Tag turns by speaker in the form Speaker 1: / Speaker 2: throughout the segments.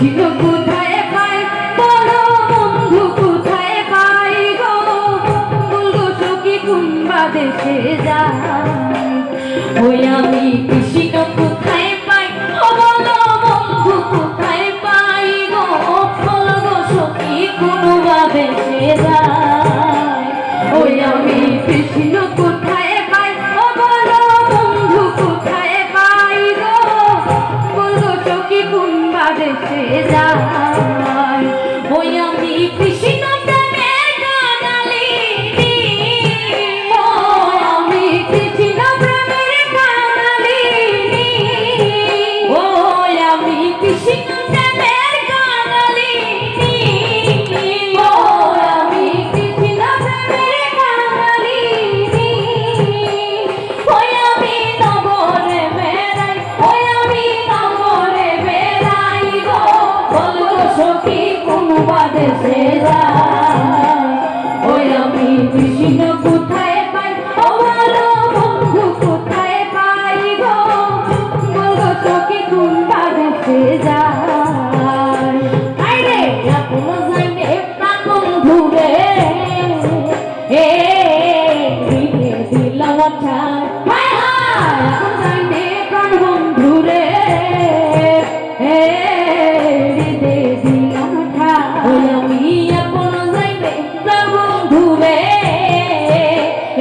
Speaker 1: কৃষ্ণ কোথায় পাই বড় বন্ধু কোথায় পাই গো বলগো সখী কোনবা দেশে যায় ওই আমি কৃষ্ণ কোথায় পাই ও বলো বন্ধু কোথায় পাই গো বলগো সখী কোনবা দেশে যায় ওই আমি কৃষ্ণ কোথায় পাই ও বলো বন্ধু কোথায় পাই গো বলগো সখী কোনবা দেশে যায় ওই আমি কৃষ্ণ প্রেমের কাঙালি ওই আমি কৃষ্ণ প্রেমের কাঙালি ওই আমি কৃষ্ণ প্রেমের কাঙালি ওই আমি কৃষ্ণ প্রেমের কাঙালি ওই আমি নগরে বেড়াই ওই আমি নগরে বেড়াই গো বলগো সখী কোনবা দেশে যায় ওই আমি কৃষ্ণ কোথায় পাই ও বলো বন্ধু কোথায় পাই গো বলগো সখী কোনবা দেশে যায় আইরে আপন জানে প্রাণ বন্ধু রে এ দিলে দিলাম ঠাই হায় হায় আপন জানে প্রাণ বন্ধু রে এ দিলে দিলাম ঠাই ওই আমি আপন জানে প্রাণ বন্ধু রে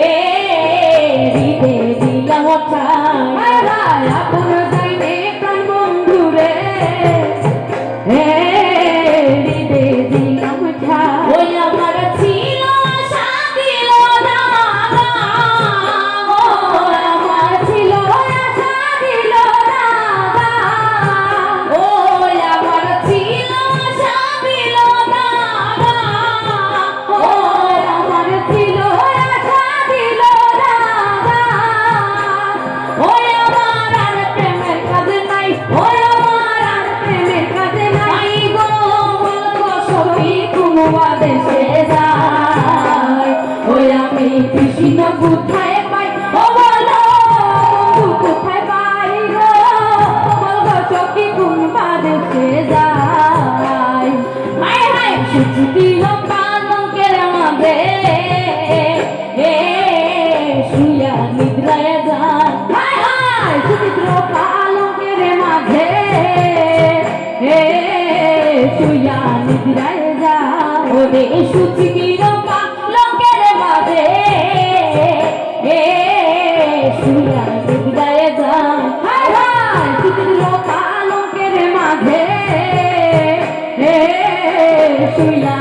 Speaker 1: এ দিলে দিলাম ঠাই হায় হায় আপন জানে প্রাণ বন্ধু রে এ দিলে দিলাম ঠাই ওই আমার ছিল আশা দিল না ওই আমার ছিল আশা দিল না ওই আমার ছিল আশা দিল না ওই আমার ছিল আশা দিল না ওই আমার আর প্রেমের কাজ নাই ওই আমার আর প্রেমের কাজ নাই গো বলগো সখী কোনবা দেশে যায় ওই আমি কৃষ্ণ কোথায় পাই ও বলো বন্ধু কোথায় পাই গো বলগো সখী কোনবা দেশে যায় হায় হায় সুচির পালঙ্কের মাঝে এ শুয়া নিদ্রায় যায় হায় হায় সুচির পালঙ্কের মাঝে এ শুয়া নিদ্রায় যায় ওরে সুচির পালঙ্কের মাঝে এ শুয়া নিদ্রায় যায় হায় হায় সুচির পালঙ্কের মাঝে এ শুয়া